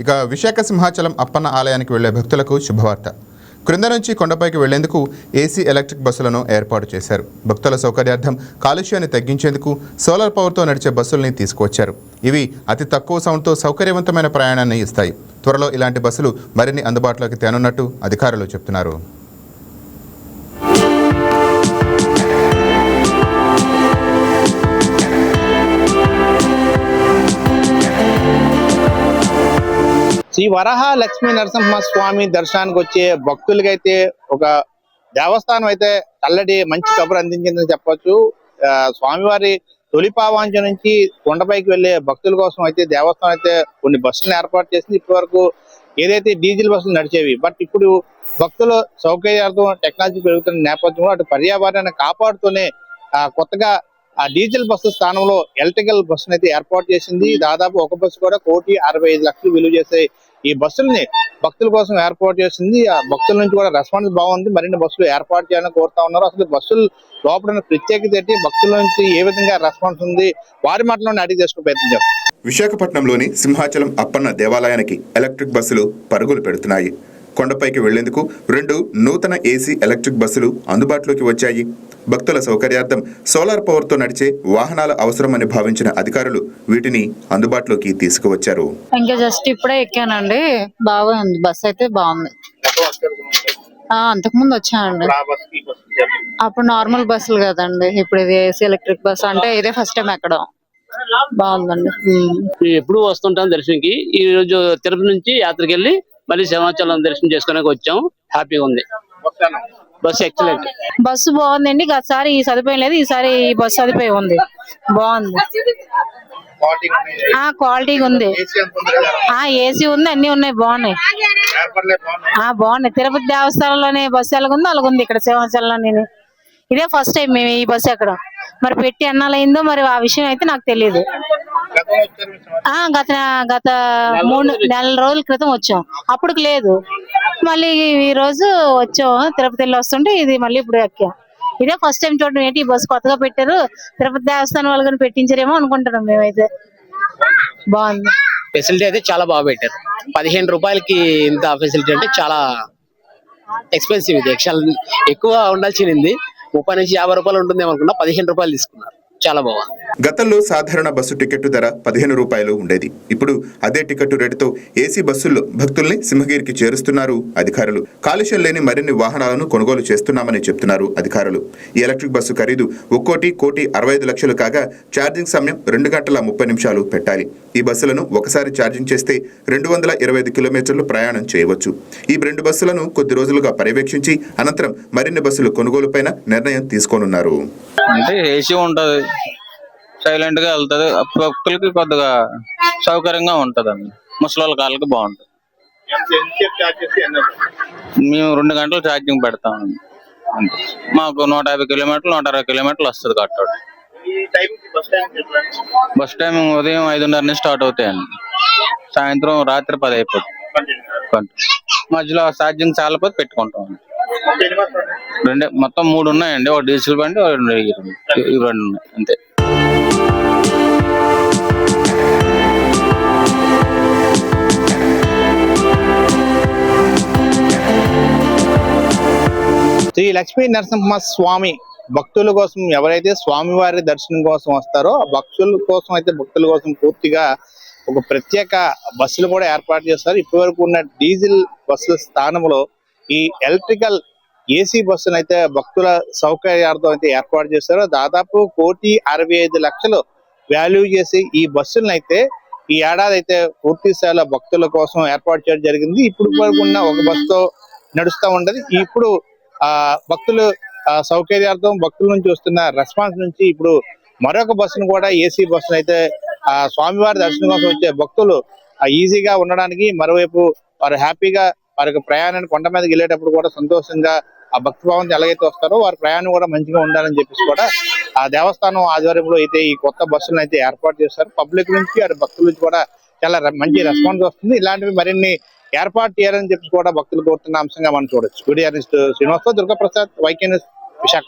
ఇక విశాఖ సింహాచలం అప్పన్న ఆలయానికి వెళ్లే భక్తులకు శుభవార్త. క్రింద నుంచి కొండపైకి వెళ్లేందుకు ఏసీ ఎలక్ట్రిక్ బస్సులను ఏర్పాటు చేశారు. భక్తుల సౌకర్యార్థం కాలుష్యాన్ని తగ్గించేందుకు సోలార్ పవర్తో నడిచే బస్సుల్ని తీసుకువచ్చారు. ఇవి అతి తక్కువ సౌండ్తో సౌకర్యవంతమైన ప్రయాణాన్ని ఇస్తాయి. త్వరలో ఇలాంటి బస్సులు మరిన్ని అందుబాటులోకి తేనున్నట్టు అధికారులు చెబుతున్నారు. శ్రీ వరహ లక్ష్మీ నరసింహ స్వామి దర్శనానికి వచ్చే భక్తులకైతే ఒక దేవస్థానం అయితే చల్లటి మంచి కబురు అందించిందని చెప్పొచ్చు. స్వామివారి తొలిపావాంచ నుంచి కొండపైకి వెళ్లే భక్తుల కోసం అయితే దేవస్థానం అయితే కొన్ని బస్సులను ఏర్పాటు చేసింది. ఇప్పటి వరకు ఏదైతే డీజిల్ బస్సులు నడిచేవి, బట్ ఇప్పుడు భక్తుల సౌకర్యార్థం టెక్నాలజీ పెరుగుతున్న నేపథ్యంలో అటు పర్యావరణాన్ని కాపాడుతూనే కొత్తగా ఆ డీజిల్ బస్సు స్థానంలో ఎలక్ట్రికల్ బస్సును అయితే ఏర్పాటు చేసింది. దాదాపు ఒక బస్సు కూడా 1,65,00,000 విలువ చేసే ఈ బస్సుల్ని భక్తుల కోసం ఏర్పాటు చేసింది. ఆ భక్తుల నుంచి కూడా రెస్పాన్స్ బాగుంది. మరిన్ని బస్సులు ఏర్పాటు చేయాలని కోరుతా ఉన్నారు. అసలు బస్సులు లోపల ప్రత్యేకత ఏంటి, భక్తుల నుంచి ఏ విధంగా రెస్పాన్స్ ఉంది, వారి మాటలోనే అడిగి చేసుకునే ప్రయత్నించారు. విశాఖపట్నంలోని సింహాచలం అప్పన్న దేవాలయానికి ఎలక్ట్రిక్ బస్సులు పరుగులు పెడుతున్నాయి. కొండపైకి వెళ్లేందుకు 2 నూతన ఏసీ ఎలక్ట్రిక్ బస్సులు అందుబాటులోకి వచ్చాయి. భక్తుల సౌకర్యార్థం సోలార్ పవర్తో నడిచే వాహనాల అవసరమని భావించిన అధికారులు వీటిని అందుబాటులోకి తీసుకువచ్చారు. ఇంకా జస్ట్ ఇప్పుడే ఎక్కానండి, బాగుంది. బస్ అయితే బాగుంది. అంతకు ముందు వచ్చానండి, అప్పుడు నార్మల్ బస్సులు కదండి. ఇప్పుడు ఇది ఏసీ ఎలక్ట్రిక్ బస్ అంటే ఇదే ఫస్ట్ టైం ఎక్కడం. బాగుందండి. ఎప్పుడు వస్తుంటాం దర్శనంకి. ఈ రోజు తిరుపతి నుంచి యాత్రకి వెళ్ళి మళ్ళీ సింహాచలం దర్శనం చేసుకోవడానికి వచ్చాం. హ్యాపీగా ఉంది. Bus excellent. బస్సు బాగుందండి. గతసారి ఈ సదుపాయం లేదు, ఈసారి ఈ బస్సు సదుపాయం ఉంది. బాగుంది. క్వాలిటీగా ఉంది. ఏసీ ఉంది, అన్ని ఉన్నాయి, బాగున్నాయి. బాగున్నాయి. తిరుపతి దేవస్థానంలోనే బస్సు ఎలాగుందో అలాగుంది ఇక్కడ సింహాచలంలో. ఇదే ఫస్ట్ టైం మేము ఈ బస్సు ఎక్కడం. మరి పెట్టి ఎన్నాళ్ళైందో మరి ఆ విషయం అయితే నాకు తెలియదు. గత 3 నెలల రోజుల క్రితం వచ్చాం, అప్పుడు లేదు. మళ్ళీ ఈ రోజు వచ్చాం, తిరుపతిలో వస్తుంటే ఇది మళ్ళీ ఇప్పుడు ఎక్కాం. ఇదే ఫస్ట్ టైం చూడడం. ఏంటి ఈ బస్సు కొత్తగా పెట్టారు, తిరుపతి దేవస్థానం వాళ్ళు కానీ పెట్టించారేమో అనుకుంటున్నాం మేమైతే. బాగుంది. ఫెసిలిటీ అయితే చాలా బాగా పెట్టారు. 15 రూపాయలకి ఇంత ఫెసిలిటీ అంటే చాలా ఎక్స్పెన్సివ్. ఇది ఎక్కువ ఉండాల్సింది 30 నుంచి 50 రూపాయలు ఉంటుంది అనుకున్నా, 15 రూపాయలు తీసుకున్నారు. చాలా బాగుంది. గతంలో సాధారణ బస్సు టికెట్ ధర 15 రూపాయలు ఉండేది. ఇప్పుడు అదే టికెట్ రేటుతో ఏసీ బస్సుల్లో భక్తుల్ని సింహగిరికి చేరుస్తున్నారు అధికారులు. కాలుష్యం లేని మరిన్ని వాహనాలను కొనుగోలు చేస్తున్నామని చెప్తున్నారు అధికారులు. ఈ ఎలక్ట్రిక్ బస్సు ఖరీదు ఒక్కోటి 1,65,00,000 కాగా ఛార్జింగ్ సమయం 2 గంటల 30 నిమిషాలు పెట్టాలి. ఈ బస్సులను ఒకసారి ఛార్జింగ్ చేస్తే 225 కిలోమీటర్లు ప్రయాణం చేయవచ్చు. ఈ 2 బస్సులను కొద్ది రోజులుగా పర్యవేక్షించి అనంతరం మరిన్ని బస్సులు కొనుగోలుపైన నిర్ణయం తీసుకోనున్నారు. అంటే ఏసీ ఉంటది, సైలెంట్ గా వెళ్తుంది, భక్తులకి కొద్దిగా సౌకర్యంగా ఉంటదండి. ముసలి కాళ్ళకి బాగుంటది. మేము 2 గంటలు ఛార్జింగ్ పెడతామండి. అంతే. మాకు 150 కిలోమీటర్లు 160 కిలోమీటర్లు వస్తుంది కట్టాడు. బస్ టైం ఉదయం 5:30 నుంచి స్టార్ట్ అవుతాయండి, సాయంత్రం రాత్రి 10 అయిపోతుంది. మధ్యలో ఛార్జింగ్ చాలా పోతే పెట్టుకుంటాం. మొత్తం 3 ఉన్నాయండి. ఒక డీజిల్ బండి, 2 ఉన్నాయి అంతే. శ్రీ లక్ష్మీ నరసింహ స్వామి భక్తుల కోసం ఎవరైతే స్వామివారి దర్శనం కోసం వస్తారో భక్తుల కోసం అయితే భక్తుల కోసం పూర్తిగా ఒక ప్రత్యేక బస్సులు కూడా ఏర్పాటు చేస్తారు. ఇప్పటి వరకు ఉన్న డీజిల్ బస్సుల స్థానంలో ఈ ఎలక్ట్రికల్ ఏసీ బస్సును అయితే భక్తుల సౌకర్యార్థం అయితే ఏర్పాటు చేస్తారు. దాదాపు 1,65,00,000 వాల్యూ చేసి ఈ బస్సులను అయితే ఈ ఏడాది అయితే పూర్తి స్థాయిలో భక్తుల కోసం ఏర్పాటు చేయడం జరిగింది. ఇప్పుడు వరకు ఉన్న ఒక బస్సుతో నడుస్తూ ఉండదు. ఇప్పుడు భక్తులు సౌకర్యార్థం భక్తుల నుంచి వస్తున్న రెస్పాన్స్ నుంచి ఇప్పుడు మరొక బస్సును కూడా ఏసీ బస్సును అయితే స్వామివారి దర్శనం కోసం వచ్చే భక్తులు ఈజీగా ఉండడానికి, మరోవైపు వారు హ్యాపీగా వారికి ప్రయాణాన్ని కొండ మీదకి వెళ్ళేటప్పుడు కూడా సంతోషంగా ఆ భక్తి భావంతో ఎలాగైతే వస్తారో వారి ప్రయాణం కూడా మంచిగా ఉండాలని చెప్పేసి కూడా ఆ దేవస్థానం ఆధ్వర్యంలో అయితే ఈ కొత్త బస్సులను అయితే ఏర్పాటు చేస్తారు. పబ్లిక్ నుంచి అటు భక్తుల నుంచి కూడా చాలా మంచి రెస్పాన్స్ వస్తుంది. ఇలాంటివి మరిన్ని ఏర్పాటు చేయాలని చెప్పి కూడా భక్తులు కోరుతున్న అంశంగా మనం చూడొచ్చు. వీడియో జర్నలిస్ట్ శ్రీనివాస్ తో దుర్గాప్రసాద్, వైకే న్యూస్, విశాఖ.